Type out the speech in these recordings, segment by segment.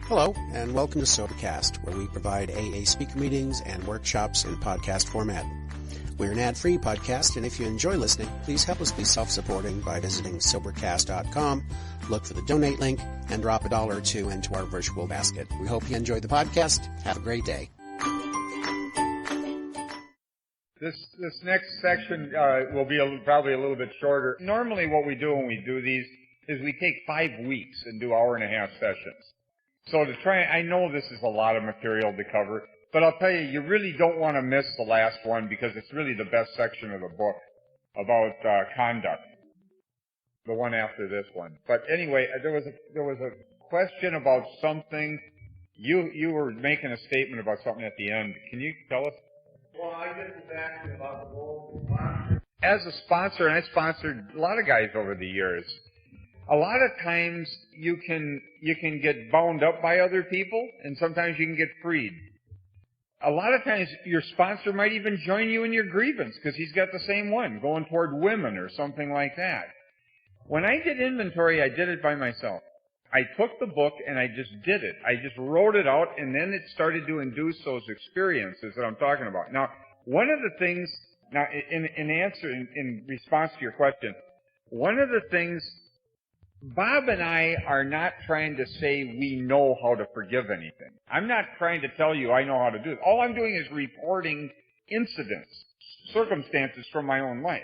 Hello, and welcome to Sobercast, where we provide AA speaker meetings and workshops in podcast format. We're an ad-free podcast, and if you enjoy listening, please help us be self-supporting by visiting Sobercast.com, look for the donate link, and drop $1 or $2 into our virtual basket. We hope you enjoy the podcast. Have a great day. This next section will be probably a little bit shorter. Normally what we do when we do these is we take 5 weeks and do hour-and-a-half sessions. So I know this is a lot of material to cover, but I'll tell you, you really don't want to miss the last one because it's really the best section of the book about conduct. The one after this one. But anyway, there was a question about something. You were making a statement about something at the end. Can you tell us? Well, I just was asking about the role of sponsor. As a sponsor, and I sponsored a lot of guys over the years, a lot of times you can get bound up by other people, and sometimes you can get freed. A lot of times your sponsor might even join you in your grievance because he's got the same one, going toward women or something like that. When I did inventory, I did it by myself. I took the book and I just did it. I just wrote it out, and then it started to induce those experiences that I'm talking about. Now, one of the things, now in response to your question, one of the things, Bob and I are not trying to say we know how to forgive anything. I'm not trying to tell you I know how to do it. All I'm doing is reporting incidents, circumstances from my own life.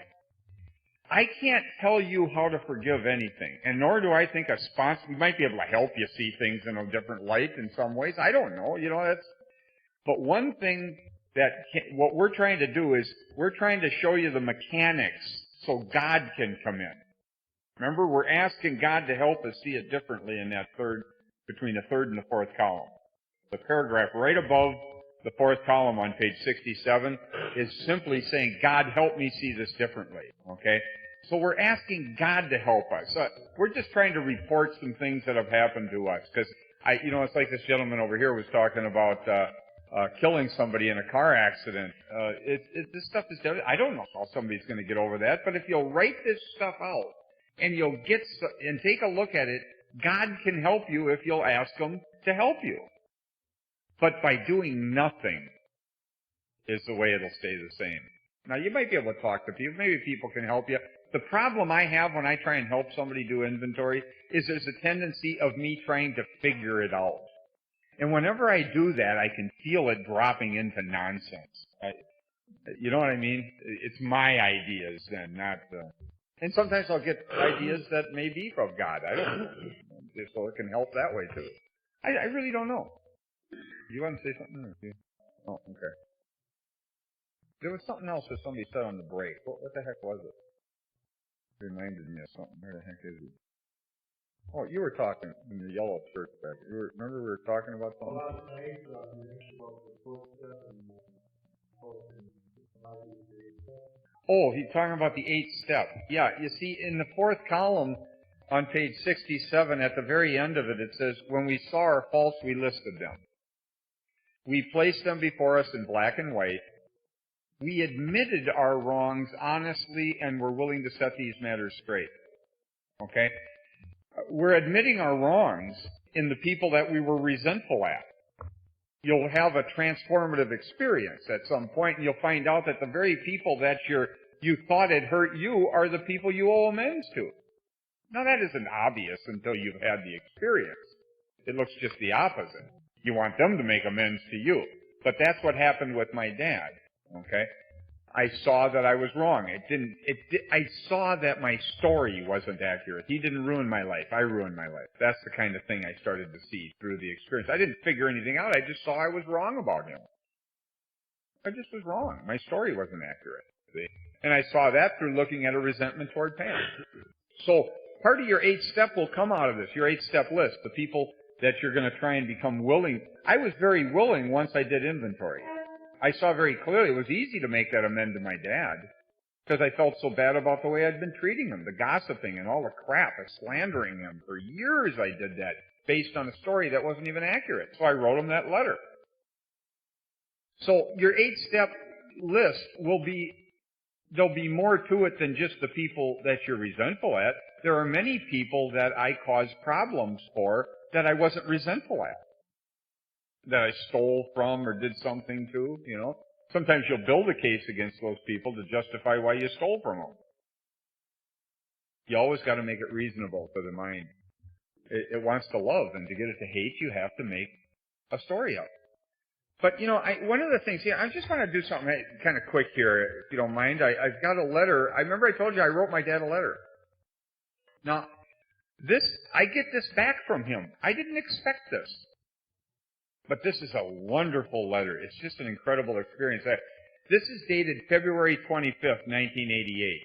I can't tell you how to forgive anything, and nor do I think a sponsor, we might be able to help you see things in a different light in some ways. I don't know, but one thing what we're trying to do is we're trying to show you the mechanics so God can come in. Remember, we're asking God to help us see it differently in that between the third and the fourth column. The paragraph right above the fourth column on page 67 is simply saying, God, help me see this differently, okay? So we're asking God to help us. We're just trying to report some things that have happened to us, because it's like this gentleman over here was talking about killing somebody in a car accident. This stuff is, I don't know how somebody's going to get over that, but if you'll write this stuff out, and you'll and take a look at it, God can help you if you'll ask Him to help you. But by doing nothing is the way it'll stay the same. Now, you might be able to talk to people. Maybe people can help you. The problem I have when I try and help somebody do inventory is there's a tendency of me trying to figure it out. And whenever I do that, I can feel it dropping into nonsense. You know what I mean? It's my ideas then, not and sometimes I'll get ideas that may be from God. I don't know. So it can help that way too. I really don't know. You want to say something? Oh, okay. There was something else that somebody said on the break. What the heck was it? It reminded me of something. Where the heck is it? Oh, you were talking in the yellow shirt back. Remember we were talking about something? Oh, he's talking about the 8th step. Yeah, you see, in the fourth column on page 67, at the very end of it, it says, when we saw our faults, we listed them. We placed them before us in black and white. We admitted our wrongs honestly and were willing to set these matters straight. Okay? We're admitting our wrongs in the people that we were resentful at. You'll have a transformative experience at some point, and you'll find out that the very people that you thought had hurt you are the people you owe amends to. Now, that isn't obvious until you've had the experience. It looks just the opposite. You want them to make amends to you. But that's what happened with my dad, okay? I saw that I was wrong. I saw that my story wasn't accurate. He didn't ruin my life. I ruined my life. That's the kind of thing I started to see through the experience. I didn't figure anything out. I just saw I was wrong about him. I just was wrong. My story wasn't accurate. See? And I saw that through looking at a resentment toward Pam. So part of your 8th step will come out of this, your 8-step list, the people that you're going to try and become willing. I was very willing once I did inventory. I saw very clearly it was easy to make that amend to my dad because I felt so bad about the way I'd been treating him, the gossiping and all the crap, slandering him. For years I did that based on a story that wasn't even accurate. So I wrote him that letter. So your 8-step list there'll be more to it than just the people that you're resentful at. There are many people that I caused problems for that I wasn't resentful at. that I stole from or did something to, you know. Sometimes you'll build a case against those people to justify why you stole from them. You always got to make it reasonable to the mind. It wants to love, and to get it to hate, you have to make a story up. But, you know, one of the things, I just want to do something kind of quick here, if you don't mind. I've got a letter. I remember I told you I wrote my dad a letter. Now, I get this back from him. I didn't expect this. But this is a wonderful letter. It's just an incredible experience. This is dated February 25th, 1988.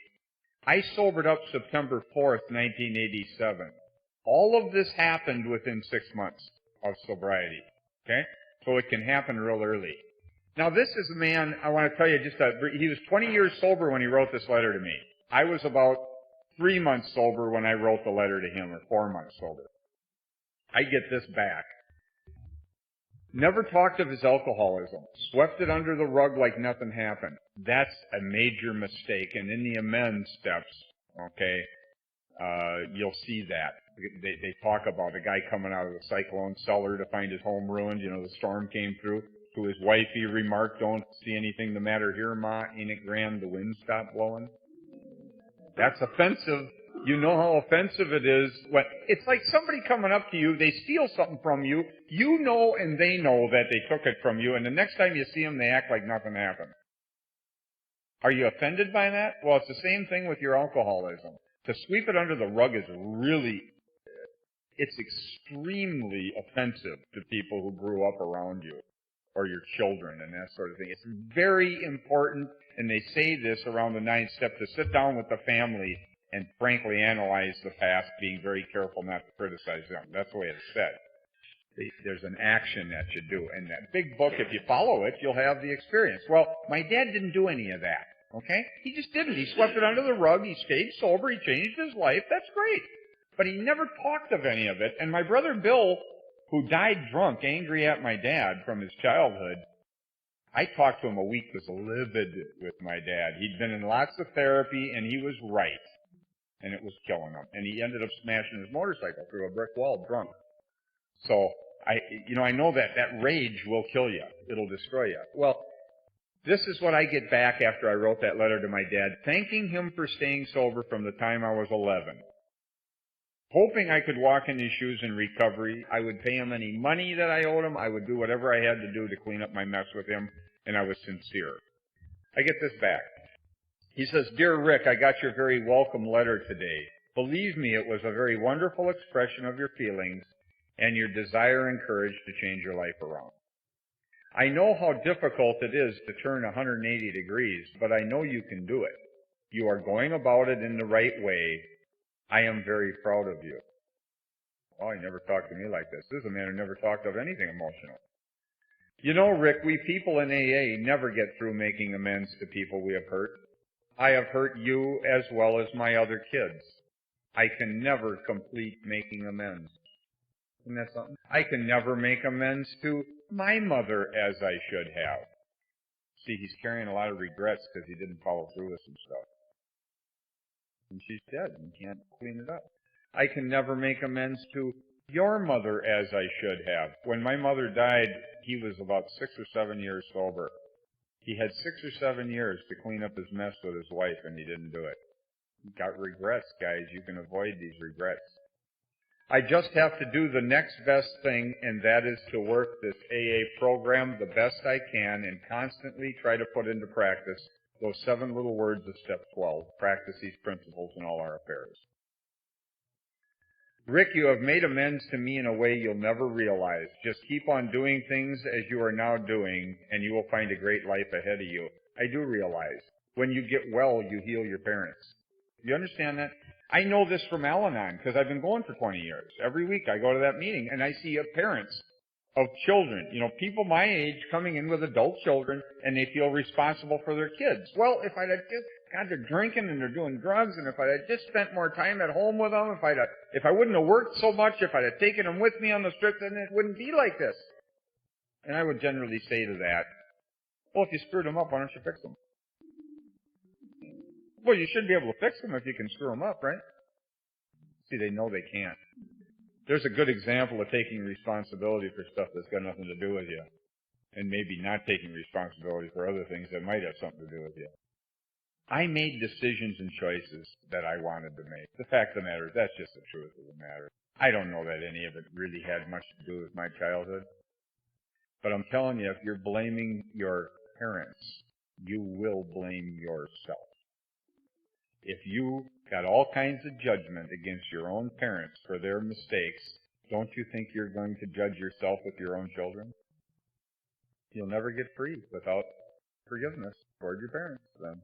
I sobered up September 4th, 1987. All of this happened within 6 months of sobriety. Okay? So it can happen real early. Now this is a man, I want to tell you he was 20 years sober when he wrote this letter to me. I was about 3 months sober when I wrote the letter to him, or 4 months sober. I get this back. Never talked of his alcoholism. Swept it under the rug like nothing happened. That's a major mistake. And in the amends steps, okay, you'll see that. They talk about a guy coming out of the cyclone cellar to find his home ruined. You know, the storm came through. To his wife, he remarked, "Don't see anything the matter here, Ma. Ain't it grand the wind stopped blowing?" That's offensive. You know how offensive it is. It's like somebody coming up to you, they steal something from you, you know and they know that they took it from you, and the next time you see them, they act like nothing happened. Are you offended by that? Well, it's the same thing with your alcoholism. To sweep it under the rug is it's extremely offensive to people who grew up around you, or your children and that sort of thing. It's very important, and they say this around the 9th step, to sit down with the family and frankly analyze the past, being very careful not to criticize them. That's the way it's said. There's an action that you do. And that big book, if you follow it, you'll have the experience. Well, my dad didn't do any of that. Okay? He just didn't. He swept it under the rug. He stayed sober. He changed his life. That's great. But he never talked of any of it. And my brother Bill, who died drunk, angry at my dad from his childhood, I talked to him a week, was livid with my dad. He'd been in lots of therapy, and he was right. And it was killing him. And he ended up smashing his motorcycle through a brick wall drunk. So, I know that rage will kill you. It'll destroy you. Well, this is what I get back after I wrote that letter to my dad, thanking him for staying sober from the time I was 11. Hoping I could walk in his shoes in recovery. I would pay him any money that I owed him. I would do whatever I had to do to clean up my mess with him, and I was sincere. I get this back. He says, "Dear Rick, I got your very welcome letter today. Believe me, it was a very wonderful expression of your feelings and your desire and courage to change your life around. I know how difficult it is to turn 180 degrees, but I know you can do it. You are going about it in the right way. I am very proud of you." Oh, he never talked to me like this. This is a man who never talked of anything emotional. "You know, Rick, we people in AA never get through making amends to people we have hurt. I have hurt you as well as my other kids. I can never complete making amends." Isn't that something? "I can never make amends to my mother as I should have." See, he's carrying a lot of regrets because he didn't follow through with some stuff. And she's dead and can't clean it up. "I can never make amends to your mother as I should have. When my mother died, he was about 6 or 7 years sober. He had 6 or 7 years to clean up his mess with his wife, and he didn't do it. He got regrets, guys. You can avoid these regrets. I just have to do the next best thing, and that is to work this AA program the best I can and constantly try to put into practice those 7 little words of Step 12. Practice these principles in all our affairs. Rick, you have made amends to me in a way you'll never realize. Just keep on doing things as you are now doing, and you will find a great life ahead of you. I do realize. When you get well, you heal your parents. You understand that? I know this from Al-Anon because I've been going for 20 years. Every week I go to that meeting, and I see parents of children, people my age coming in with adult children, and they feel responsible for their kids. Well, if I'd have just, God, they're drinking and they're doing drugs, and if I'd have just spent more time at home with them, if I wouldn't have worked so much, if I'd have taken them with me on the trip, then it wouldn't be like this. And I would generally say to that, well, if you screwed them up, why don't you fix them? Well, you should be able to fix them if you can screw them up, right? See, they know they can't. There's a good example of taking responsibility for stuff that's got nothing to do with you, and maybe not taking responsibility for other things that might have something to do with you. I made decisions and choices that I wanted to make. The fact of the matter is, that's just the truth of the matter. I don't know that any of it really had much to do with my childhood. But I'm telling you, if you're blaming your parents, you will blame yourself. If you got all kinds of judgment against your own parents for their mistakes, don't you think you're going to judge yourself with your own children? You'll never get free without forgiveness toward your parents then.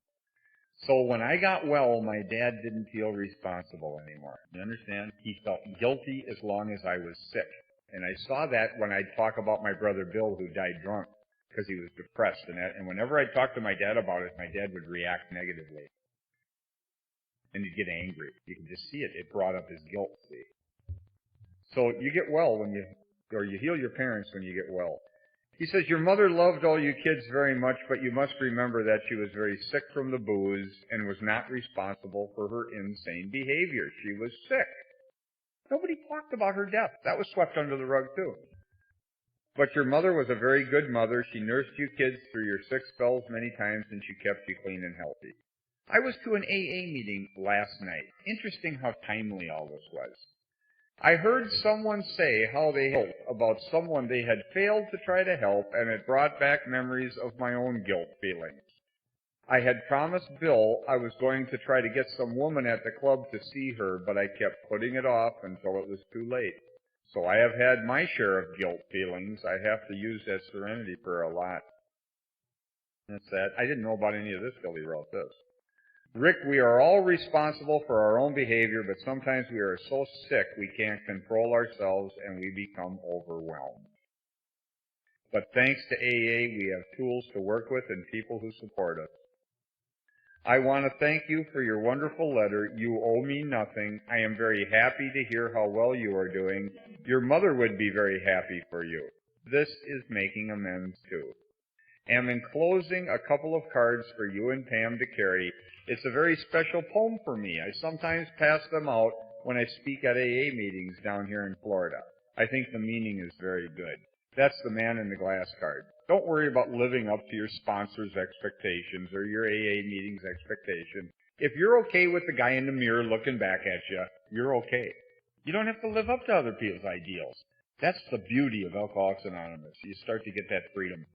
So when I got well, my dad didn't feel responsible anymore. You understand? He felt guilty as long as I was sick. And I saw that when I'd talk about my brother Bill, who died drunk because he was depressed. And whenever I talked to my dad about it, my dad would react negatively. And he'd get angry. You could just see it. It brought up his guilt, see. So you get well or you heal your parents when you get well. He says, your mother loved all you kids very much, but you must remember that she was very sick from the booze and was not responsible for her insane behavior. She was sick. Nobody talked about her death. That was swept under the rug, too. But your mother was a very good mother. She nursed you kids through your sick spells many times, and she kept you clean and healthy. I was to an AA meeting last night. Interesting how timely all this was. I heard someone say how they felt about someone they had failed to try to help, and it brought back memories of my own guilt feelings. I had promised Bill I was going to try to get some woman at the club to see her, but I kept putting it off until it was too late. So I have had my share of guilt feelings. I have to use that serenity prayer a lot. That's that. I didn't know about any of this till he wrote this. Rick, we are all responsible for our own behavior, but sometimes we are so sick we can't control ourselves and we become overwhelmed. But thanks to AA, we have tools to work with and people who support us. I want to thank you for your wonderful letter. You owe me nothing. I am very happy to hear how well you are doing. Your mother would be very happy for you. This is making amends too. Am enclosing a couple of cards for you and Pam to carry. It's a very special poem for me. I sometimes pass them out when I speak at AA meetings down here in Florida. I think the meaning is very good. That's the man in the glass card. Don't worry about living up to your sponsor's expectations or your AA meeting's expectation. If you're okay with the guy in the mirror looking back at you, you're okay. You don't have to live up to other people's ideals. That's the beauty of Alcoholics Anonymous. You start to get that freedom.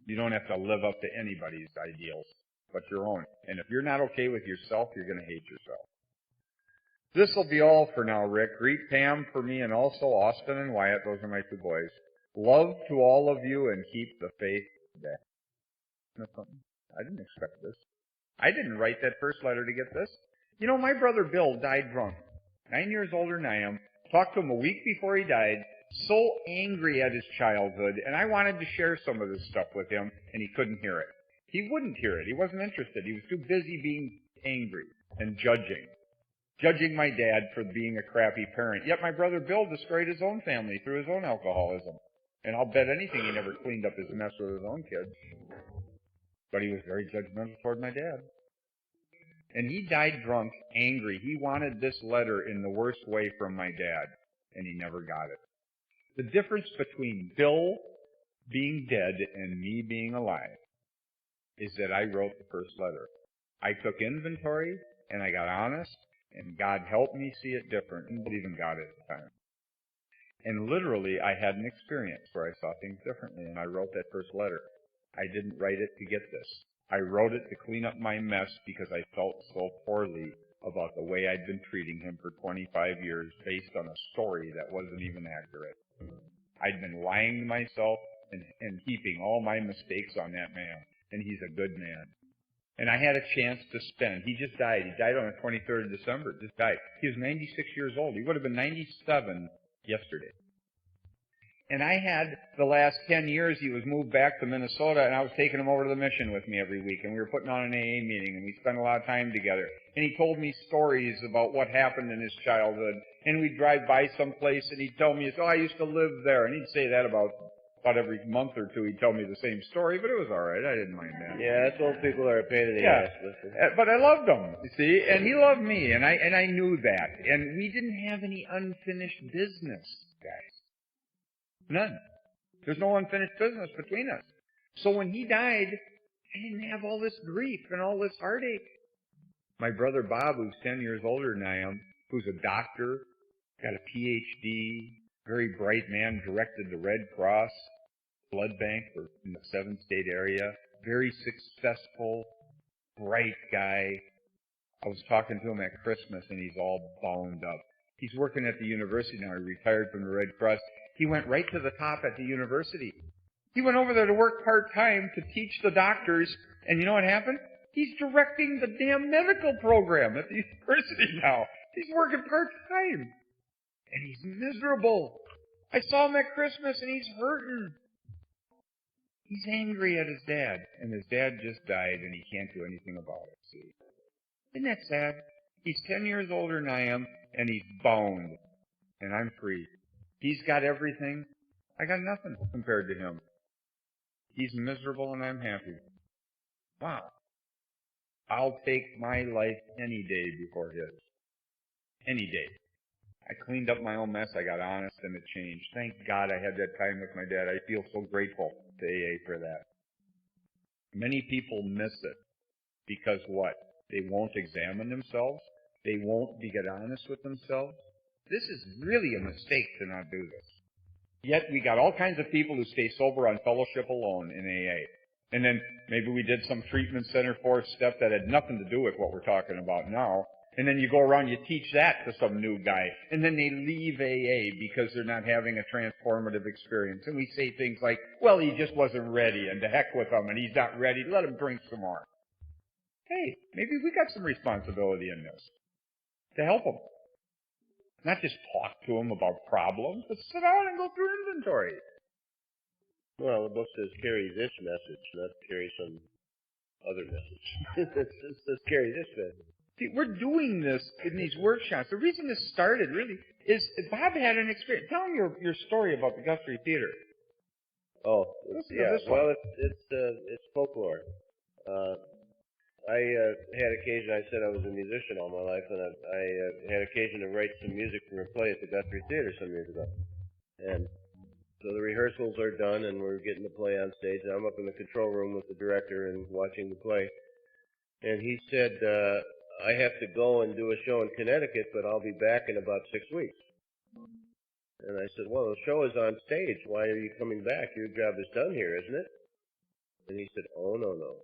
You don't have to live up to anybody's ideals but your own. And if you're not okay with yourself, you're going to hate yourself. This will be all for now, Rick. Greet Pam for me and also Austin and Wyatt. Those are my two boys. Love to all of you and keep the faith today. That's something. I didn't expect this. I didn't write that first letter to get this. You know, my brother Bill died drunk. 9 years older than I am. Talked to him a week before he died. So angry at his childhood, and I wanted to share some of this stuff with him, and he couldn't hear it. He wouldn't hear it. He wasn't interested. He was too busy being angry and judging my dad for being a crappy parent. Yet my brother Bill destroyed his own family through his own alcoholism. And I'll bet anything he never cleaned up his mess with his own kids. But he was very judgmental toward my dad. And he died drunk, angry. He wanted this letter in the worst way from my dad, and he never got it. The difference between Bill being dead and me being alive is that I wrote the first letter. I took inventory, and I got honest, and God helped me see it different. I didn't believe in God at the time. And literally, I had an experience where I saw things differently, and I wrote that first letter. I didn't write it to get this. I wrote it to clean up my mess because I felt so poorly about the way I'd been treating him for 25 years based on a story that wasn't even accurate. I'd been lying to myself and heaping all my mistakes on that man, and he's a good man. And I had a chance to spend. He just died. He died on the 23rd of December. Just died. He was 96 years old. He would have been 97 yesterday. And I had the last 10 years, he was moved back to Minnesota, and I was taking him over to the mission with me every week, and we were putting on an AA meeting, and we spent a lot of time together. And he told me stories about what happened in his childhood, and we'd drive by someplace, and he'd tell me, oh, I used to live there, and he'd say that about About every month or two he'd tell me the same story, but it was all right. I didn't mind that. Yeah, that's old people are a pain in the ass. But I loved him, you see, and he loved me, and I knew that. And we didn't have any unfinished business, guys. None. There's no unfinished business between us. So when he died, I didn't have all this grief and all this heartache. My brother Bob, who's 10 years older than I am, who's a doctor, got a PhD, very bright man, directed the Red Cross blood bank in the 7-state area, very successful, bright guy. I was talking to him at Christmas, and he's all bound up. He's working at the university now. He retired from the Red Cross. He went right to the top at the university. He went over there to work part-time to teach the doctors, and you know what happened? He's directing the damn medical program at the university now. He's working part-time. And he's miserable. I saw him at Christmas, and he's hurting. He's angry at his dad, and his dad just died, and he can't do anything about it, see? Isn't that sad? He's 10 years older than I am, and he's bound, and I'm free. He's got everything. I got nothing compared to him. He's miserable, and I'm happy. Wow. I'll take my life any day before his. Any day. I cleaned up my own mess. I got honest, and it changed. Thank God I had that time with my dad. I feel so grateful to AA for that. Many people miss it because what? They won't examine themselves. They won't get honest with themselves. This is really a mistake to not do this. Yet we got all kinds of people who stay sober on fellowship alone in AA. And then maybe we did some treatment center 4th step that had nothing to do with what we're talking about now. And then you go around, you teach that to some new guy. And then they leave AA because they're not having a transformative experience. And we say things like, well, he just wasn't ready, and to heck with him, and he's not ready. Let him drink some more. Hey, maybe we got some responsibility in this to help him. Not just talk to him about problems, but sit down and go through inventory. Well, the book says carry this message, not carry some other message. It says carry this message. See, we're doing this in these workshops. The reason this started, really, is Bob had an experience. Tell him your story about the Guthrie Theater. Oh, well, it's folklore. I had occasion, I said I was a musician all my life, and I had occasion to write some music for a play at the Guthrie Theater some years ago. And so the rehearsals are done, and we're getting the play on stage, and I'm up in the control room with the director and watching the play. And he said, I have to go and do a show in Connecticut, but I'll be back in about 6 weeks. And I said, well, the show is on stage. Why are you coming back? Your job is done here, isn't it? And he said, oh, no.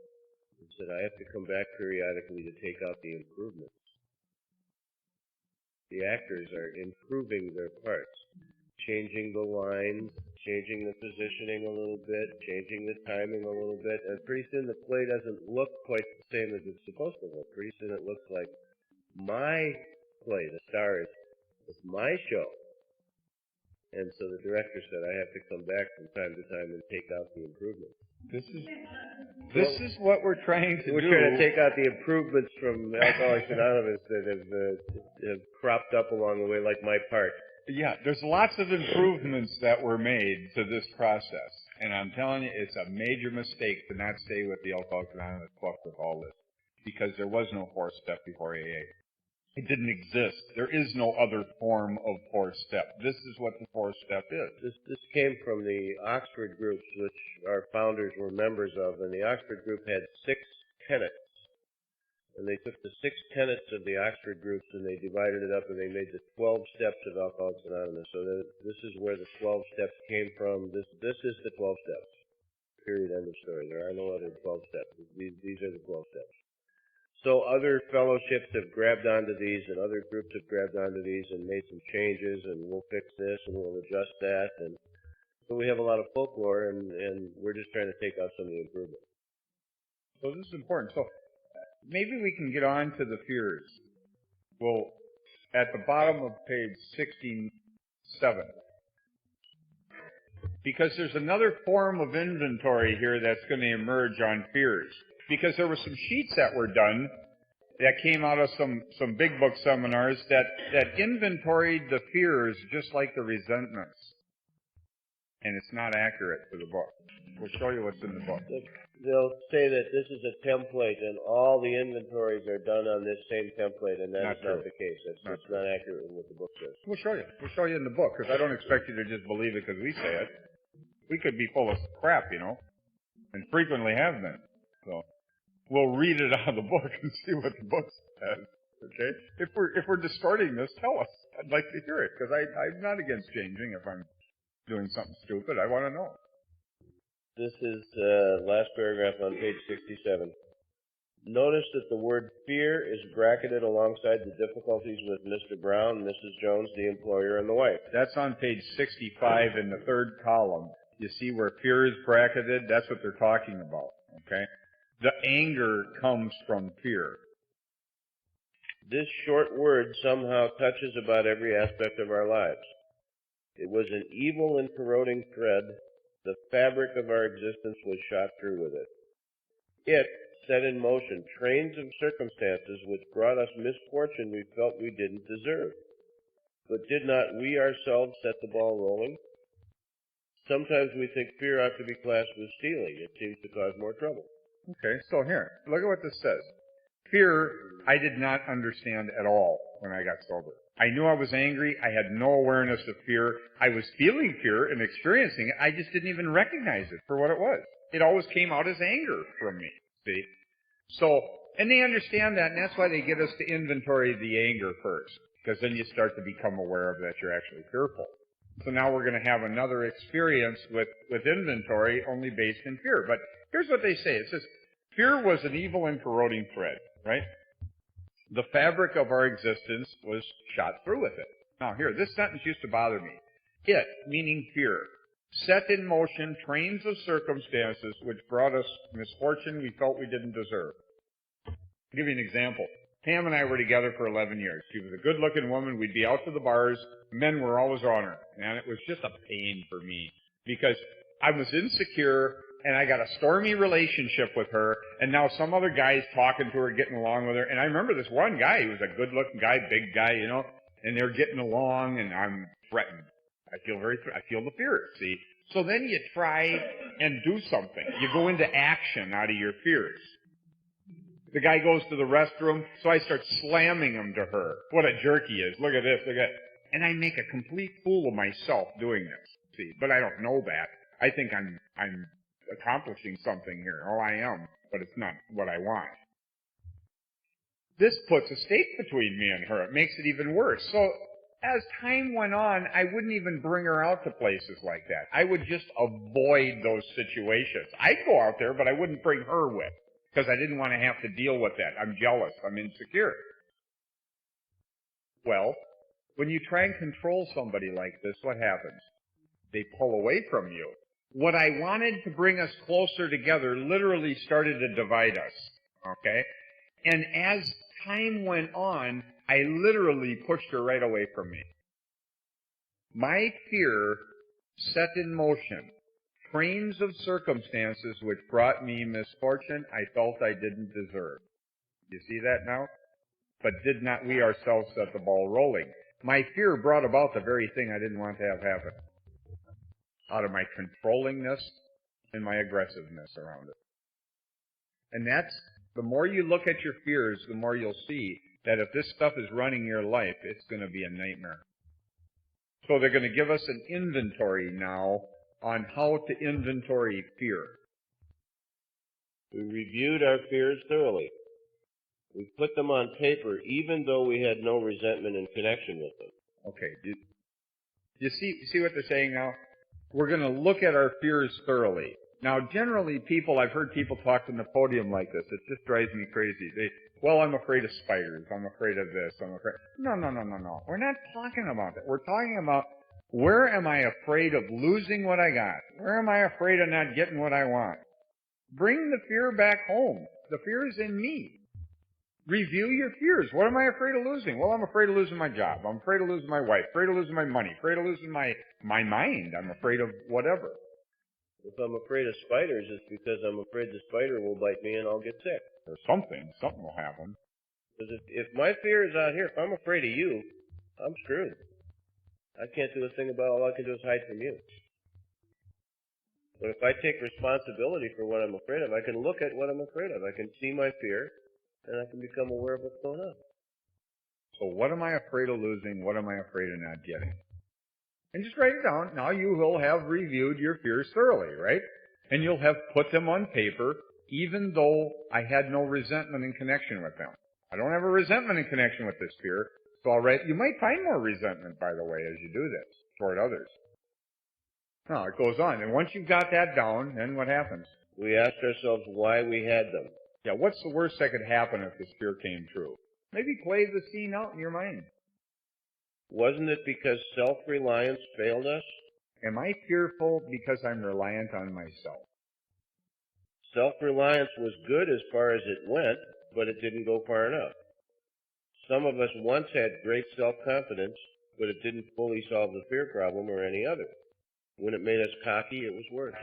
He said, I have to come back periodically to take out the improvements. The actors are improving their parts, changing the lines, changing the positioning a little bit, changing the timing a little bit, and pretty soon the play doesn't look quite the same as it's supposed to look. Pretty soon it looks like my play, The Stars, is my show. And so the director said, I have to come back from time to time and take out the improvements. This is what we're trying to do. We're trying to take out the improvements from Alcoholics Anonymous that have cropped up along the way, like my part. Yeah, there's lots of improvements that were made to this process. And I'm telling you, it's a major mistake to not stay with the Alcoholics Anonymous book with all this. Because there was no 4th step before AA. It didn't exist. There is no other form of 4th step. This is what the 4th step is. This came from the Oxford groups, which our founders were members of. And the Oxford group had 6 tenets. And they took the 6 tenets of the Oxford groups and they divided it up and they made the 12 steps of Alcoholics Anonymous. So this is where the 12 steps came from. This is the 12 steps. Period. End of story. There are no other 12 steps. These are the 12 steps. So other fellowships have grabbed onto these and other groups have grabbed onto these and made some changes and we'll fix this and we'll adjust that. And so we have a lot of folklore and we're just trying to take out some of the improvements. So this is important. So maybe we can get on to the fears. Well, at the bottom of page 67. Because there's another form of inventory here that's going to emerge on fears. Because there were some sheets that were done that came out of some big book seminars that inventoried the fears just like the resentments. and it's not accurate to the book. We'll show you what's in the book. They'll say that this is a template and all the inventories are done on this same template, and that's not the case. That's just not accurate with what the book says. We'll show you. We'll show you in the book, because I don't expect you to just believe it because we say it. We could be full of crap, and frequently have been. So we'll read it out of the book and see what the book says. Okay? If we're distorting this, tell us. I'd like to hear it, because I'm not against changing if I'm doing something stupid. I want to know. This is last paragraph on page 67. Notice that the word fear is bracketed alongside the difficulties with Mr. Brown, Mrs. Jones, the employer, and the wife. That's on page 65 in the third column. You see where fear is bracketed? That's what they're talking about. Okay? The anger comes from fear. This short word somehow touches about every aspect of our lives. It was an evil and corroding thread. The fabric of our existence was shot through with it. It set in motion trains of circumstances which brought us misfortune we felt we didn't deserve. But did not we ourselves set the ball rolling? Sometimes we think fear ought to be classed with stealing. It seems to cause more trouble. Okay, so here, look at what this says. Fear, I did not understand at all when I got sober. I knew I was angry. I had no awareness of fear. I was feeling fear and experiencing it. I just didn't even recognize it for what it was. It always came out as anger from me, see? So, and they understand that, and that's why they get us to inventory the anger first, because then you start to become aware of that you're actually fearful. So now we're going to have another experience with inventory only based in fear. But here's what they say. It says, fear was an evil and corroding thread, right? The fabric of our existence was shot through with it. Now here, this sentence used to bother me. It, meaning fear, set in motion trains of circumstances which brought us misfortune we felt we didn't deserve. I'll give you an example. Pam and I were together for 11 years. She was a good-looking woman. We'd be out to the bars. Men were always on her. And it was just a pain for me because I was insecure, and I got a stormy relationship with her, and now some other guy's talking to her, getting along with her. And I remember this one guy, he was a good-looking guy, big guy, and they're getting along, and I'm threatened. I feel the fear, see? So then you try and do something. You go into action out of your fears. The guy goes to the restroom, so I start slamming him to her. What a jerk he is. Look at this, look at that. And I make a complete fool of myself doing this, see? But I don't know that. I think I'm accomplishing something here. Oh, I am, but it's not what I want. This puts a stake between me and her. It makes it even worse. So as time went on, I wouldn't even bring her out to places like that. I would just avoid those situations. I'd go out there, but I wouldn't bring her with because I didn't want to have to deal with that. I'm jealous. I'm insecure. Well, when you try and control somebody like this, what happens? They pull away from you. What I wanted to bring us closer together literally started to divide us, okay? And as time went on, I literally pushed her right away from me. My fear set in motion trains of circumstances which brought me misfortune I felt I didn't deserve. You see that now? But did not we ourselves set the ball rolling? My fear brought about the very thing I didn't want to have happen. Out of my controllingness and my aggressiveness around it. And that's, the more you look at your fears, the more you'll see that if this stuff is running your life, it's going to be a nightmare. So they're going to give us an inventory now on how to inventory fear. We reviewed our fears thoroughly. We put them on paper even though we had no resentment in connection with them. Okay, you see what they're saying now? We're going to look at our fears thoroughly. Now, generally, I've heard people talk from the podium like this. It just drives me crazy. Well, I'm afraid of spiders. I'm afraid of this. No. We're not talking about that. We're talking about where am I afraid of losing what I got? Where am I afraid of not getting what I want? Bring the fear back home. The fear is in me. Review your fears. What am I afraid of losing? Well, I'm afraid of losing my job. I'm afraid of losing my wife. Afraid of losing my money. Afraid of losing my mind. I'm afraid of whatever. If I'm afraid of spiders, it's because I'm afraid the spider will bite me and I'll get sick. Or something. Something will happen. Because if my fear is out here, if I'm afraid of you, I'm screwed. I can't do a thing about it. All I can do is hide from you. But if I take responsibility for what I'm afraid of, I can look at what I'm afraid of. I can see my fear, and I can become aware of what's going on. So what am I afraid of losing? What am I afraid of not getting? And just write it down. Now you will have reviewed your fears thoroughly, right? And you'll have put them on paper, even though I had no resentment in connection with them. I don't have a resentment in connection with this fear, so I'll write. You might find more resentment, by the way, as you do this toward others. No, it goes on. And once you've got that down, then what happens? We ask ourselves why we had them. Yeah, what's the worst that could happen if this fear came true? Maybe play the scene out in your mind. Wasn't it because self-reliance failed us? Am I fearful because I'm reliant on myself? Self-reliance was good as far as it went, but it didn't go far enough. Some of us once had great self-confidence, but it didn't fully solve the fear problem or any other. When it made us cocky, it was worse.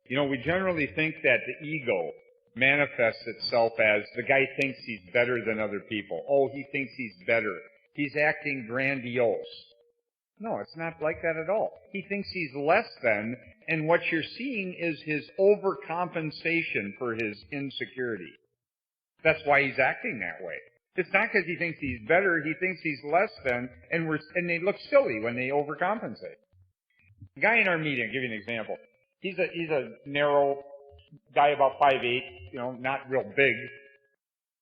You know, we generally think that the ego manifests itself as the guy thinks he's better than other people. Oh, he thinks he's better. He's acting grandiose. No, it's not like that at all. He thinks he's less than, and what you're seeing is his overcompensation for his insecurity. That's why he's acting that way. It's not because he thinks he's better, he thinks he's less than, and they look silly when they overcompensate. A guy in our meeting, I'll give you an example. He's a narrow guy, about 5'8", not real big,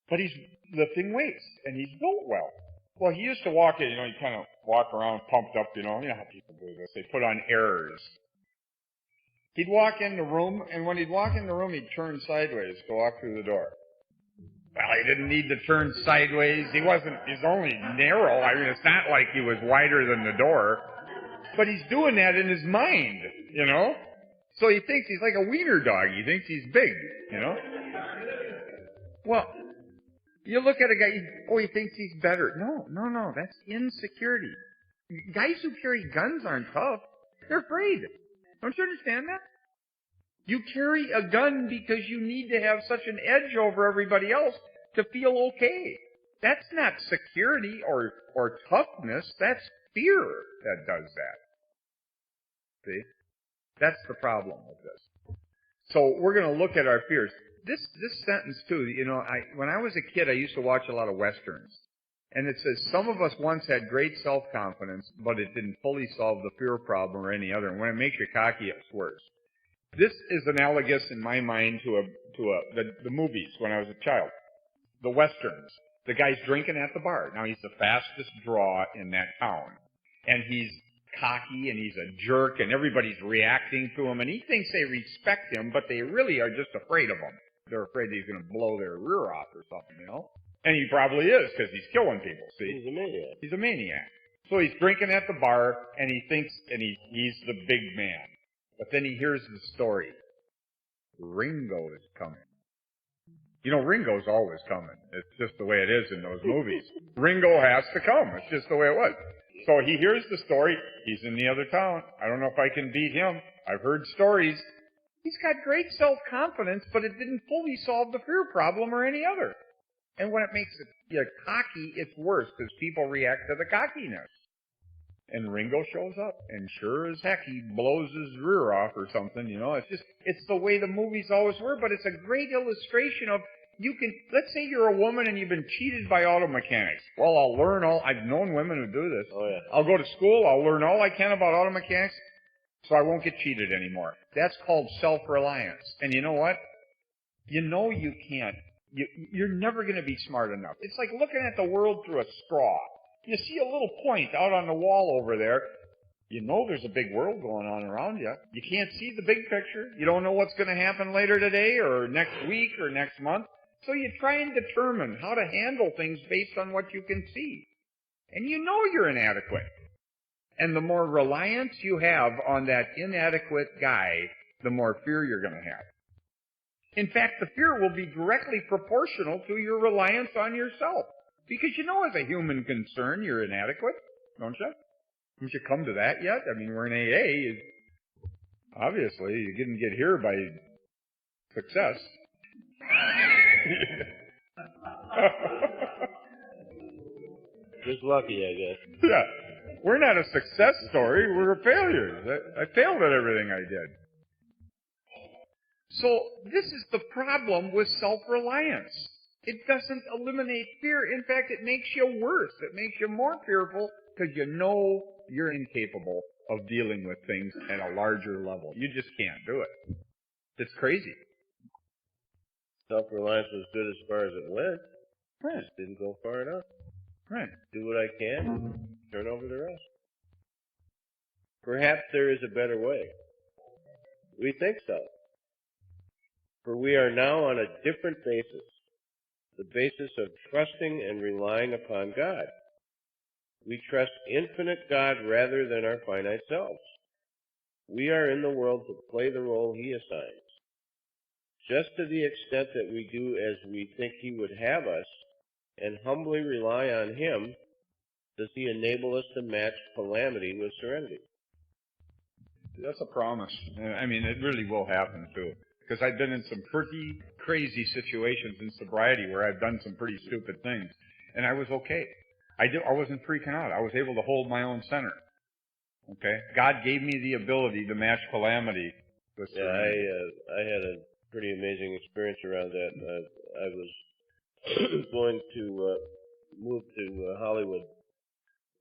but he's lifting weights, and he's built well. Well, he used to walk in, he kind of walk around pumped up, you know how people do this. They put on airs. He'd walk in the room, and when he'd walk in the room, he'd turn sideways to walk through the door. Well, he didn't need to turn sideways. He's only narrow. I mean, it's not like he was wider than the door. But he's doing that in his mind, So he thinks he's like a wiener dog. He thinks he's big, Well, you look at a guy, he thinks he's better. No, that's insecurity. Guys who carry guns aren't tough. They're afraid. Don't you understand that? You carry a gun because you need to have such an edge over everybody else to feel okay. That's not security or toughness. That's fear that does that. See? That's the problem with this. So we're going to look at our fears. This sentence too, when I was a kid, I used to watch a lot of Westerns. And it says, some of us once had great self-confidence, but it didn't fully solve the fear problem or any other. And when it makes you cocky, it's worse. This is analogous in my mind to the movies when I was a child. The Westerns. The guy's drinking at the bar. Now he's the fastest draw in that town. And he's cocky and he's a jerk and everybody's reacting to him and he thinks they respect him, but they really are just afraid of him. They're afraid he's going to blow their rear off or something, And he probably is because he's killing people, see? He's a maniac. He's a maniac. So he's drinking at the bar and he thinks, and he's the big man. But then he hears the story. Ringo is coming. Ringo's always coming. It's just the way it is in those movies. Ringo has to come. It's just the way it was. So he hears the story. He's in the other town. I don't know if I can beat him. I've heard stories. He's got great self-confidence, but it didn't fully solve the fear problem or any other. And when it makes you cocky, it's worse because people react to the cockiness. And Ringo shows up, and sure as heck, he blows his rear off or something, It's the way the movies always were, but it's a great illustration of let's say you're a woman and you've been cheated by auto mechanics. Well, I've known women who do this. Oh, yeah. I'll go to school, I'll learn all I can about auto mechanics, so I won't get cheated anymore. That's called self-reliance. And you know what? You can't. You're never going to be smart enough. It's like looking at the world through a straw. You see a little point out on the wall over there. There's a big world going on around you. You can't see the big picture. You don't know what's going to happen later today or next week or next month. So you try and determine how to handle things based on what you can see. And you're inadequate. And the more reliance you have on that inadequate guy, the more fear you're going to have. In fact, the fear will be directly proportional to your reliance on yourself. Because as a human concern, you're inadequate, don't you? Haven't you come to that yet? I mean, we're in AA. Obviously, you didn't get here by success. Just lucky, I guess. Yeah. We're not a success story. We're failures. I failed at everything I did. So this is the problem with self-reliance. It doesn't eliminate fear. In fact, it makes you worse. It makes you more fearful because you know you're incapable of dealing with things at a larger level. You just can't do it. It's crazy. Self-reliance was good as far as it went. Right. Just didn't go far enough. Right. Do what I can, turn over the rest. Perhaps there is a better way. We think so. For we are now on a different basis, the basis of trusting and relying upon God. We trust infinite God rather than our finite selves. We are in the world to play the role He assigns. Just to the extent that we do as we think He would have us and humbly rely on Him, does He enable us to match calamity with serenity. That's a promise. I mean, it really will happen too. Because I've been in some pretty crazy situations in sobriety where I've done some pretty stupid things, and I was okay. I wasn't freaking out. I was able to hold my own center. Okay, God gave me the ability to match calamity with serenity. I had a pretty amazing experience around that. I was going to move to Hollywood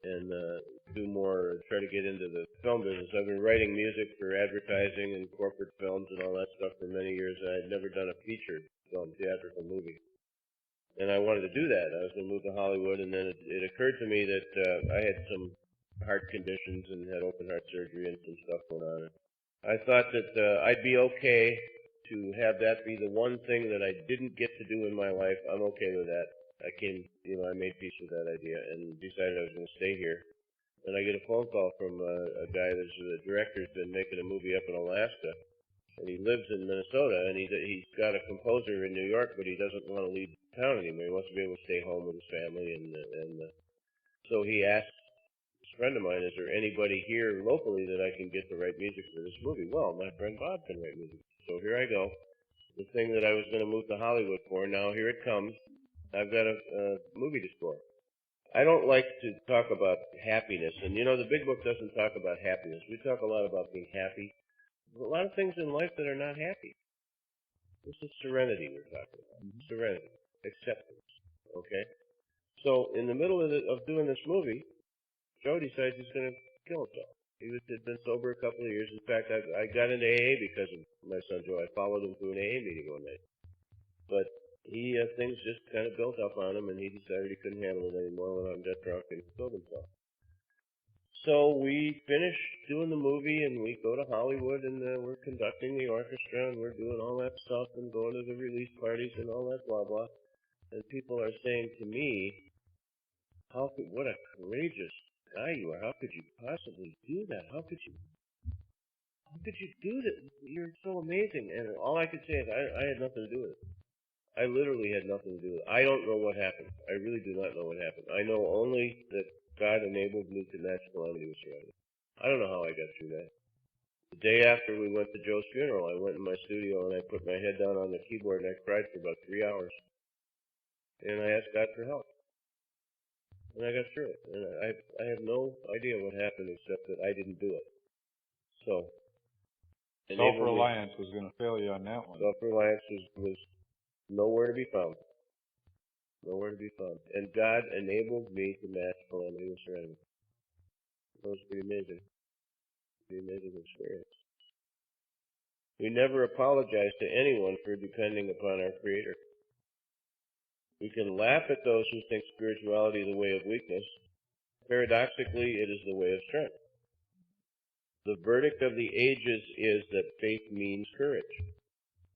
and try to get into the film business. I've been writing music for advertising and corporate films and all that stuff for many years, and I had never done a feature film, theatrical movie. And I wanted to do that. I was going to move to Hollywood, and then it occurred to me that I had some heart conditions and had open heart surgery and some stuff going on. I thought that I'd be okay to have that be the one thing that I didn't get to do in my life. I'm okay with that. I made peace with that idea and decided I was going to stay here. And I get a phone call from a guy that's the director's been making a movie up in Alaska, and he lives in Minnesota, and he's got a composer in New York, but he doesn't want to leave town anymore. He wants to be able to stay home with his family, so he asked this friend of mine, is there anybody here locally that I can get to write music for this movie? Well, my friend Bob can write music. So here I go. The thing that I was going to move to Hollywood for, now here it comes. I've got a movie to score. I don't like to talk about happiness, and the big book doesn't talk about happiness. We talk a lot about being happy. There's a lot of things in life that are not happy. This is serenity we're talking about. Serenity. Acceptance. Okay? So, in the middle of doing this movie, Joe decides he's going to kill himself. He had been sober a couple of years. In fact, I got into AA because of my son Joe. I followed him to an AA meeting one night. But things just kind of built up on him, and he decided he couldn't handle it anymore, went out and got drunk and killed himself. So we finish doing the movie, and we go to Hollywood, and we're conducting the orchestra, and we're doing all that stuff, and going to the release parties and all that blah blah. And people are saying to me, what a courageous guy you are. How could you possibly do that? How could you do that? You're so amazing. And all I could say is I had nothing to do with it. I literally had nothing to do with it. I don't know what happened. I really do not know what happened. I know only that God enabled me to match calamity with serenity. I don't know how I got through that. The day after we went to Joe's funeral, I went in my studio and I put my head down on the keyboard and I cried for about 3 hours. And I asked God for help. And I got through it. And I have no idea what happened except that I didn't do it. So, self-reliance was going to fail you on that one. Self-reliance was nowhere to be found. Nowhere to be found. And God enabled me to match calamity with serenity. That was pretty amazing. Pretty amazing experience. We never apologize to anyone for depending upon our Creator. We can laugh at those who think spirituality is the way of weakness. Paradoxically, it is the way of strength. The verdict of the ages is that faith means courage.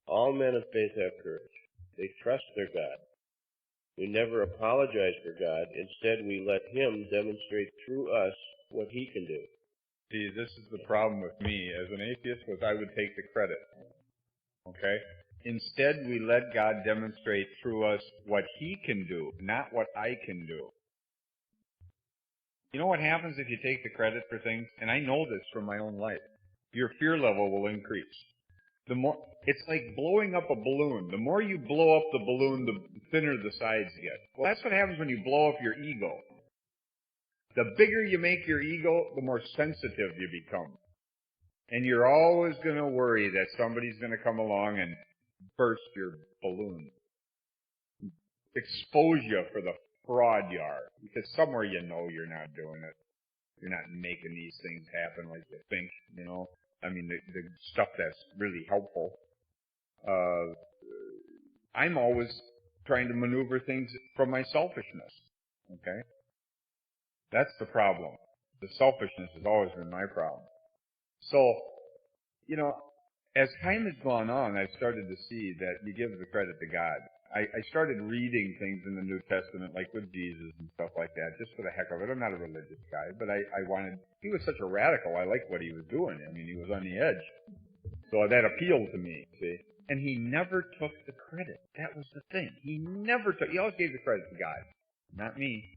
All men of faith have courage. They trust their God. We never apologize for God. Instead, we let Him demonstrate through us what He can do. See, this is the problem with me as an atheist, was I would take the credit. Okay? Instead, we let God demonstrate through us what He can do, not what I can do. You know what happens if you take the credit for things? And I know this from my own life. Your fear level will increase. It's like blowing up a balloon. The more you blow up the balloon, the thinner the sides get. Well, that's what happens when you blow up your ego. The bigger you make your ego, the more sensitive you become. And you're always going to worry that somebody's going to come along and burst your balloon. Expose you for the fraud you are. Because somewhere you know you're not doing it. You're not making these things happen like you think, you know. I mean, the stuff that's really helpful. I'm always trying to maneuver things from my selfishness. Okay? That's the problem. The selfishness has always been my problem. So, you know, as time has gone on, I've started to see that you give the credit to God. I started reading things in the New Testament, like with Jesus and stuff like that, just for the heck of it. I'm not a religious guy, but I wanted, he was such a radical. I liked what he was doing. I mean, he was on the edge. So that appealed to me, see. And he never took the credit. That was the thing. He always gave the credit to God, not me.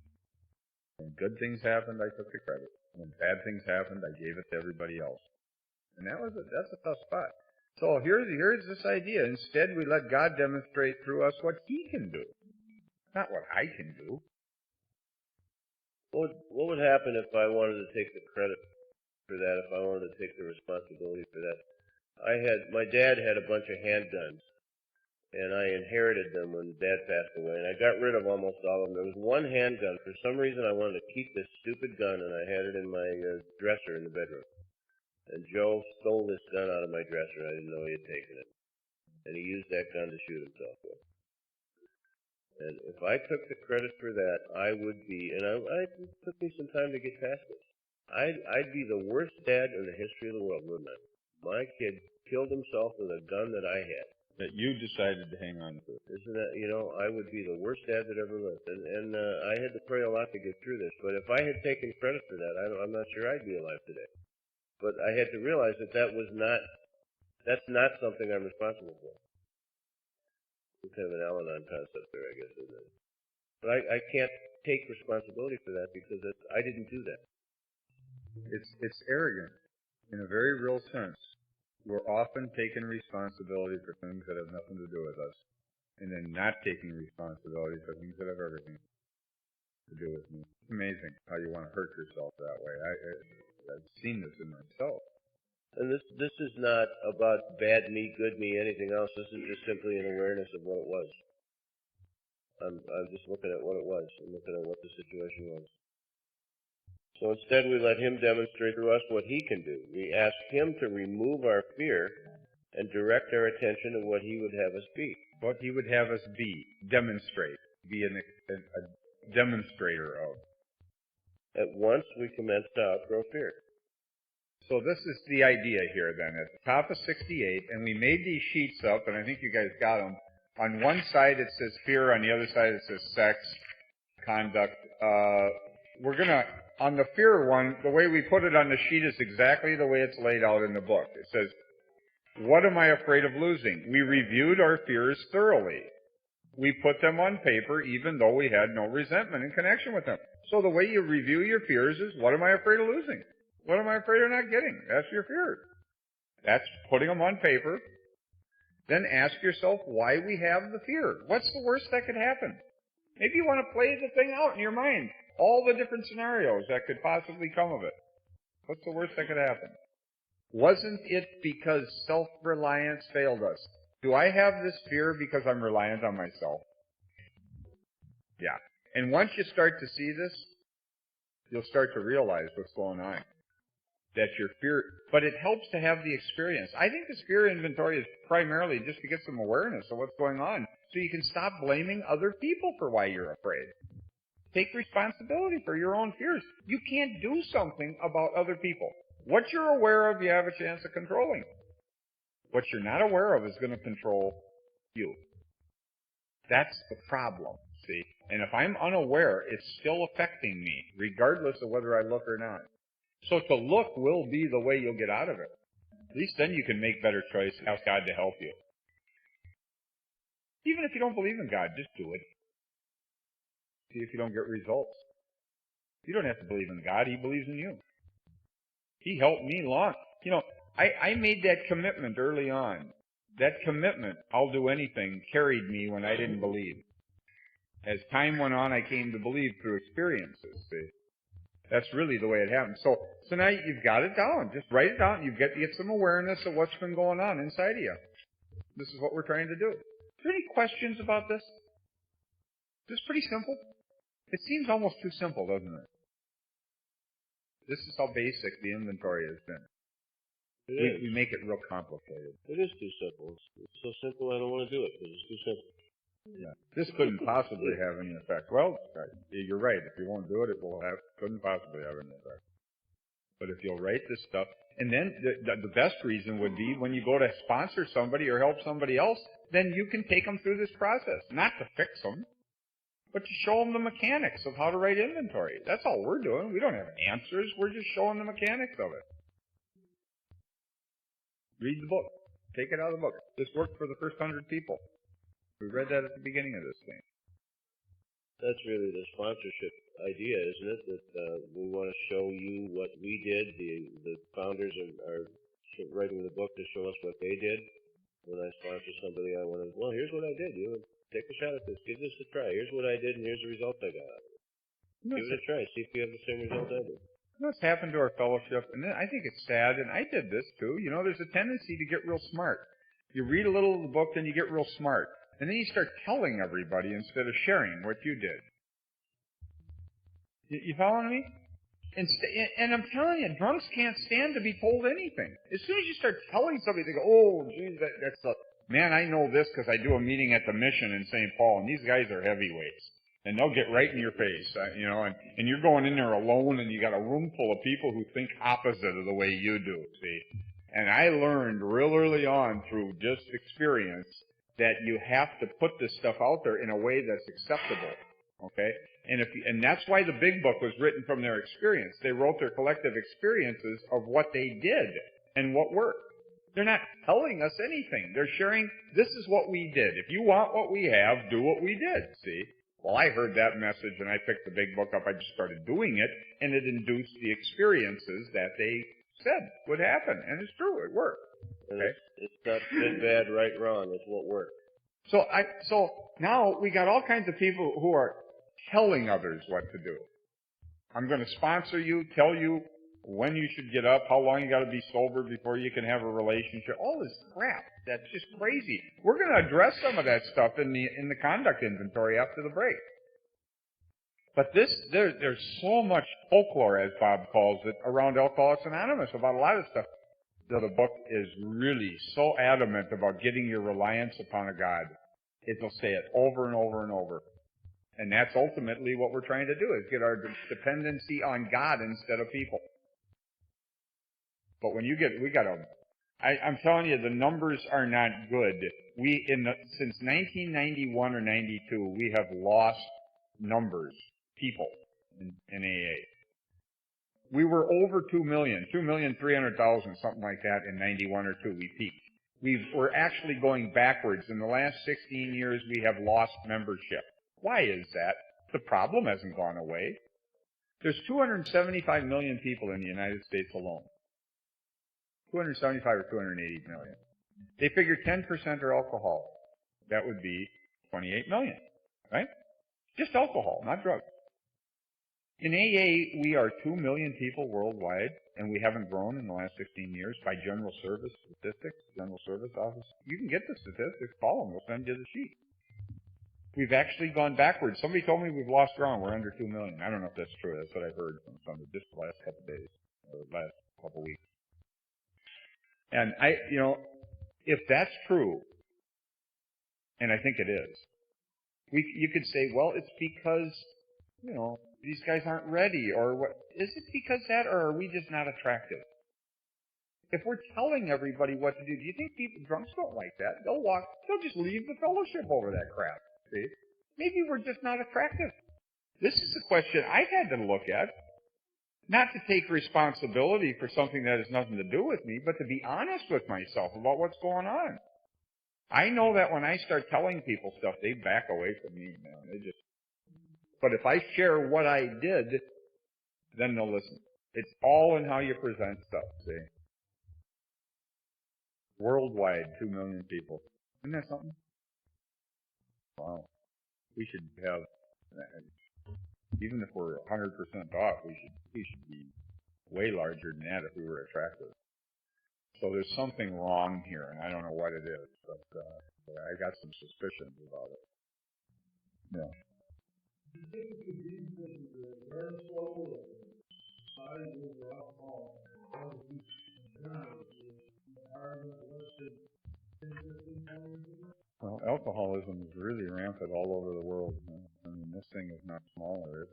When good things happened, I took the credit. When bad things happened, I gave it to everybody else. And that's a tough spot. So here's this idea. Instead, we let God demonstrate through us what He can do, not what I can do. What would happen if I wanted to take the credit for that, if I wanted to take the responsibility for that? My dad had a bunch of handguns, and I inherited them when Dad passed away, and I got rid of almost all of them. There was one handgun. For some reason, I wanted to keep this stupid gun, and I had it in my dresser in the bedroom. And Joe stole this gun out of my dresser. I didn't know he had taken it. And he used that gun to shoot himself with. And if I took the credit for that, I would be, and it took me some time to get past it. I'd be the worst dad in the history of the world, wouldn't I? My kid killed himself with a gun that I had. That you decided to hang on to. Isn't that, I would be the worst dad that ever lived. And I had to pray a lot to get through this. But if I had taken credit for that, I'm not sure I'd be alive today. But I had to realize that's not something I'm responsible for. It's kind of an Al-Anon concept there, I guess, isn't it? But I can't take responsibility for that because I didn't do that. It's arrogant in a very real sense. We're often taking responsibility for things that have nothing to do with us, and then not taking responsibility for things that have everything to do with me. It's amazing how you want to hurt yourself that way. I've seen this in myself. And this is not about bad me, good me, anything else. This is just simply an awareness of what it was. I'm just looking at what it was. I'm looking at what the situation was. So instead we let Him demonstrate through us what He can do. We ask Him to remove our fear and direct our attention to what He would have us be. What He would have us be. Demonstrate. Be a demonstrator of. At once we commence to outgrow fear. So this is the idea here then. At the top of 68, and we made these sheets up, and I think you guys got them. On one side it says fear, on the other side it says sex, conduct. We're going to, on the fear one, the way we put it on the sheet is exactly the way it's laid out in the book. It says, what am I afraid of losing? We reviewed our fears thoroughly. We put them on paper even though we had no resentment in connection with them. So the way you review your fears is, what am I afraid of losing? What am I afraid of not getting? That's your fear. That's putting them on paper. Then ask yourself why we have the fear. What's the worst that could happen? Maybe you want to play the thing out in your mind. All the different scenarios that could possibly come of it. What's the worst that could happen? Wasn't it because self-reliance failed us? Do I have this fear because I'm reliant on myself? Yeah. And once you start to see this, you'll start to realize what's going on. That your fear, but it helps to have the experience. I think this fear inventory is primarily just to get some awareness of what's going on so you can stop blaming other people for why you're afraid. Take responsibility for your own fears. You can't do something about other people. What you're aware of, you have a chance of controlling. What you're not aware of is going to control you. That's the problem, see? And if I'm unaware, it's still affecting me, regardless of whether I look or not. So to look will be the way you'll get out of it. At least then you can make better choices. Ask God to help you. Even if you don't believe in God, just do it. See if you don't get results. You don't have to believe in God. He believes in you. He helped me long. I made that commitment early on. That commitment, I'll do anything, carried me when I didn't believe. As time went on, I came to believe through experiences, see? That's really the way it happens. So now you've got it down. Just write it down. You get some awareness of what's been going on inside of you. This is what we're trying to do. Is there any questions about this? This is pretty simple. It seems almost too simple, doesn't it? This is how basic the inventory has been. We make it real complicated. It is too simple. It's so simple I don't want to do it because it's too simple. Yeah. This couldn't possibly have any effect. Well, you're right. If you won't do it, couldn't possibly have any effect. But if you'll write this stuff, and then the best reason would be when you go to sponsor somebody or help somebody else, then you can take them through this process. Not to fix them, but to show them the mechanics of how to write inventory. That's all we're doing. We don't have answers. We're just showing the mechanics of it. Read the book. Take it out of the book. This worked for the first 100 people. We read that at the beginning of this thing. That's really the sponsorship idea, isn't it? That we want to show you what we did. The founders are writing the book to show us what they did. When I sponsor somebody, I want to, well, here's what I did. You take a shot at this. Give this a try. Here's what I did, and here's the result I got. Give it a try. See if you have the same result I did. What's happened to our fellowship, and I think it's sad, and I did this too. You know, there's a tendency to get real smart. You read a little of the book, then you get real smart. And then you start telling everybody instead of sharing what you did. You following me? And I'm telling you, drunks can't stand to be told anything. As soon as you start telling somebody, they go, oh, geez, that's the... Man, I know this because I do a meeting at the mission in St. Paul, and these guys are heavyweights. And they'll get right in your face, you know, and you're going in there alone, and you got a room full of people who think opposite of the way you do, see? And I learned real early on through just experience that you have to put this stuff out there in a way that's acceptable, okay? And that's why the big book was written from their experience. They wrote their collective experiences of what they did and what worked. They're not telling us anything. They're sharing, this is what we did. If you want what we have, do what we did, see? Well, I heard that message and I picked the big book up. I just started doing it, and it induced the experiences that they said would happen. And it's true, it worked. Okay? It's not good, bad, right, wrong. It's what worked. So now we got all kinds of people who are telling others what to do. I'm going to sponsor you, tell you when you should get up, how long you got to be sober before you can have a relationship. All this crap. That's just crazy. We're going to address some of that stuff in the conduct inventory after the break. But there's so much folklore, as Bob calls it, around Alcoholics Anonymous about a lot of stuff. The book is really so adamant about getting your reliance upon a God. It'll say it over and over and over. And that's ultimately what we're trying to do, is get our dependency on God instead of people. But when I'm telling you, the numbers are not good. Since 1991 or 92, we have lost numbers, people in AA. We were over 2 million, 2,300,000, something like that in 91 or 2. We peaked. We're actually going backwards. In the last 16 years, we have lost membership. Why is that? The problem hasn't gone away. There's 275 million people in the United States alone. 275 or 280 million. They figure 10% are alcohol. That would be 28 million, right? Just alcohol, not drugs. In AA, we are 2 million people worldwide, and we haven't grown in the last 16 years by General Service Statistics, General Service Office. You can get the statistics, call them, we'll send you the sheet. We've actually gone backwards. Somebody told me we've lost ground, we're under 2 million. I don't know if that's true, that's what I've heard from somebody just the last couple of days, or the last couple of weeks. And if that's true, and I think it is, you could say, well, it's because, these guys aren't ready, or what? Is it because that, or are we just not attractive? If we're telling everybody what to do you think drunks don't like that? They'll just leave the fellowship over that crap. See? Maybe we're just not attractive. This is a question I've had to look at. Not to take responsibility for something that has nothing to do with me, but to be honest with myself about what's going on. I know that when I start telling people stuff, they back away from me, man. But if I share what I did, then they'll listen. It's all in how you present stuff, see? Worldwide, 2 million people. Isn't that something? Wow. We should have Even if we're 100% off, we should be way larger than that if we were attractive. So there's something wrong here, and I don't know what it is, but I got some suspicions about it. Yeah. Well, alcoholism is really rampant all over the world. I mean, this thing is not smaller.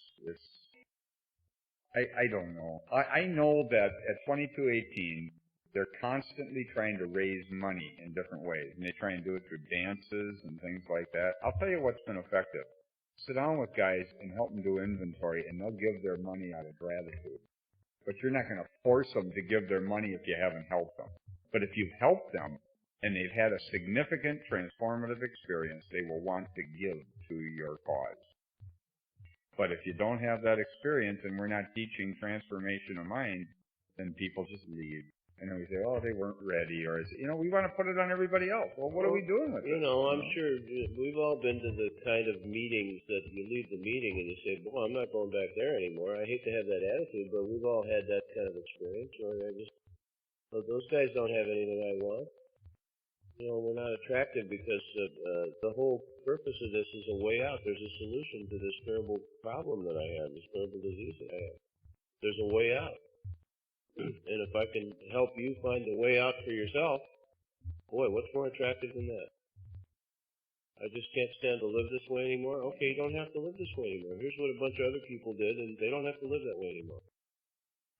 I don't know. I know that at 2218, they're constantly trying to raise money in different ways, and they try and do it through dances and things like that. I'll tell you what's been effective. Sit down with guys and help them do inventory, and they'll give their money out of gratitude. But you're not going to force them to give their money if you haven't helped them. But if you've helped them, and they've had a significant transformative experience, they will want to give to your cause. But if you don't have that experience and we're not teaching transformation of mind, then people just leave. And then we say, oh, they weren't ready, or, we want to put it on everybody else. Well, what are we doing with it? I'm sure we've all been to the kind of meetings that you leave the meeting and you say, well, I'm not going back there anymore. I hate to have that attitude, but we've all had that kind of experience where those guys don't have anything I want. We're not attractive because the whole purpose of this is a way out. There's a solution to this terrible problem that I have, this terrible disease that I have. There's a way out. And if I can help you find a way out for yourself, boy, what's more attractive than that? I just can't stand to live this way anymore. Okay, you don't have to live this way anymore. Here's what a bunch of other people did, and they don't have to live that way anymore.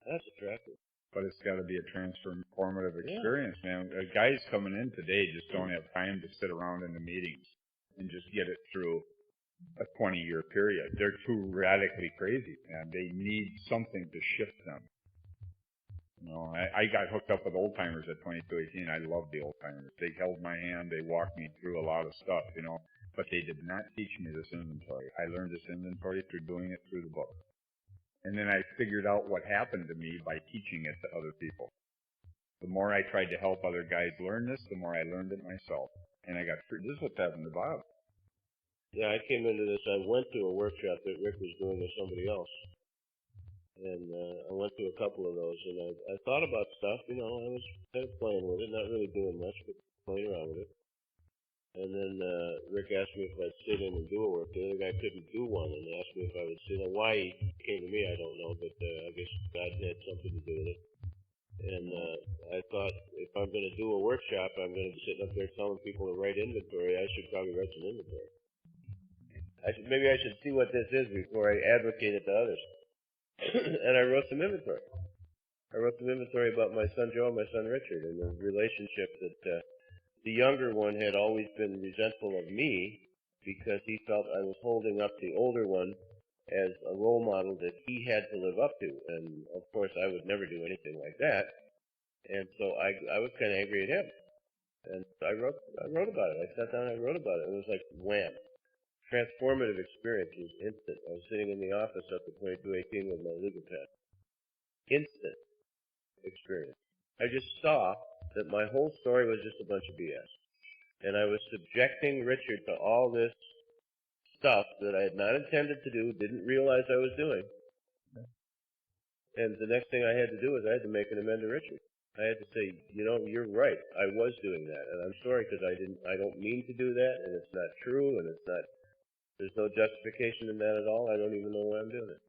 That's attractive. But it's got to be a transformative experience, man. Guys coming in today just don't have time to sit around in the meetings and just get it through a 20-year period. They're too radically crazy, and they need something to shift them. I got hooked up with old-timers at 2218. I loved the old-timers. They held my hand. They walked me through a lot of stuff, but they did not teach me this inventory. I learned this inventory through doing it through the book. And then I figured out what happened to me by teaching it to other people. The more I tried to help other guys learn this, the more I learned it myself. And I got free. This is what's happened to Bob. Yeah, I came into this. I went to a workshop that Rick was doing with somebody else. And I went to a couple of those, and I thought about stuff, I was kind of playing with it, not really doing much, but playing around with it. And then Rick asked me if I'd sit in and do a work. The other guy couldn't do one, and asked me if I would sit. Why he came to me, I don't know, but I guess God had something to do with it. And I thought, if I'm going to do a workshop, I'm going to be sitting up there telling people to write inventory. I should probably write some inventory. Maybe I should see what this is before I advocate it to others. And I wrote some inventory. I wrote some inventory about my son Joe and my son Richard, and the relationship that the younger one had always been resentful of me because he felt I was holding up the older one as a role model that he had to live up to. And, of course, I would never do anything like that. And so I was kind of angry at him. And I wrote about it. I sat down and I wrote about it. It was like wham. Transformative experience was instant. I was sitting in the office up at 2218 with my legal pad. Instant experience. I just saw that my whole story was just a bunch of BS. And I was subjecting Richard to all this stuff that I had not intended to do, didn't realize I was doing. And the next thing I had to do was I had to make an amend to Richard. I had to say, you're right. I was doing that. And I'm sorry because I don't mean to do that, and it's not true, and there's no justification in that at all. I don't even know why I'm doing it.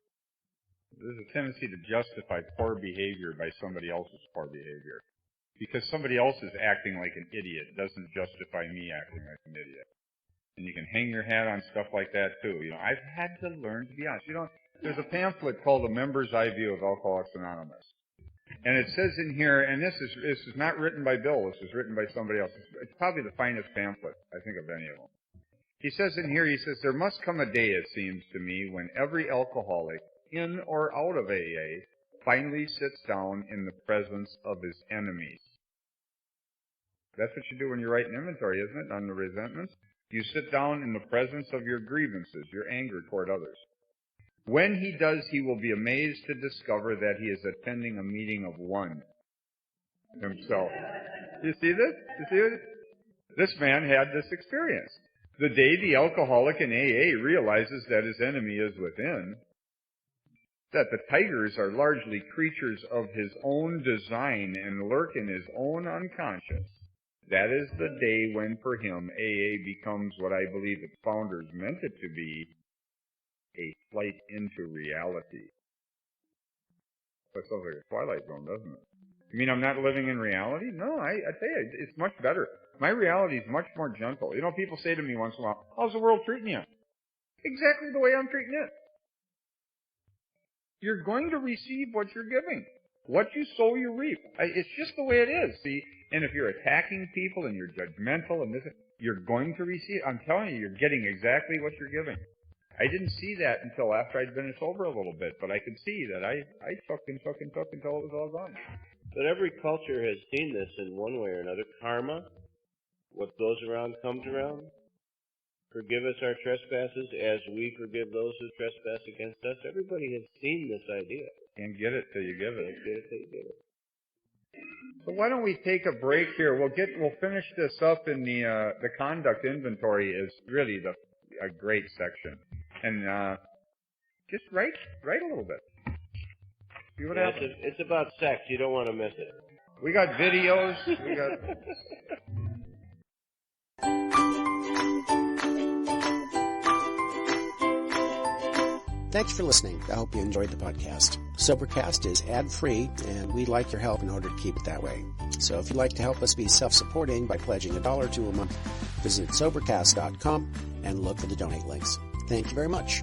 There's a tendency to justify poor behavior by somebody else's poor behavior. Because somebody else is acting like an idiot doesn't justify me acting like an idiot. And you can hang your hat on stuff like that too. I've had to learn to be honest. There's a pamphlet called The Member's Eye View of Alcoholics Anonymous. And it says in here, and this is not written by Bill, this is written by somebody else. It's probably the finest pamphlet, I think, of any of them. He says in here, there must come a day, it seems to me, when every alcoholic, in or out of AA, finally sits down in the presence of his enemies. That's what you do when you write an inventory, isn't it, on the resentments? You sit down in the presence of your grievances, your anger toward others. When he does, he will be amazed to discover that he is attending a meeting of one himself. You see this? You see it? This man had this experience. The day the alcoholic in AA realizes that his enemy is within, that the tigers are largely creatures of his own design and lurk in his own unconscious, that is the day when for him AA becomes what I believe its founders meant it to be, a flight into reality. That sounds like a Twilight Zone, doesn't it? You mean I'm not living in reality? No, I tell you, it's much better. My reality is much more gentle. You know, people say to me once in a while, how's the world treating you? Exactly the way I'm treating it. You're going to receive what you're giving. What you sow, you reap. It's just the way it is, see? And if you're attacking people and you're judgmental and this, you're going to receive. I'm telling you, you're getting exactly what you're giving. I didn't see that until after I'd been sober a little bit, but I could see that I took and took and took until it was all gone. But every culture has seen this in one way or another. Karma, what goes around comes around. Forgive us our trespasses as we forgive those who trespass against us. Everybody has seen this idea. Can't get it till you give it. Can't get it till you give it. So why don't we take a break here? We'll finish this up in the conduct inventory is really a great section. And just write a little bit. See what happens. It's about sex. You don't want to miss it. We got videos. We got. Thanks for listening. I hope you enjoyed the podcast. Sobercast is ad-free, and we'd like your help in order to keep it that way. So if you'd like to help us be self-supporting by pledging $1 or $2 a month, visit Sobercast.com and look for the donate links. Thank you very much.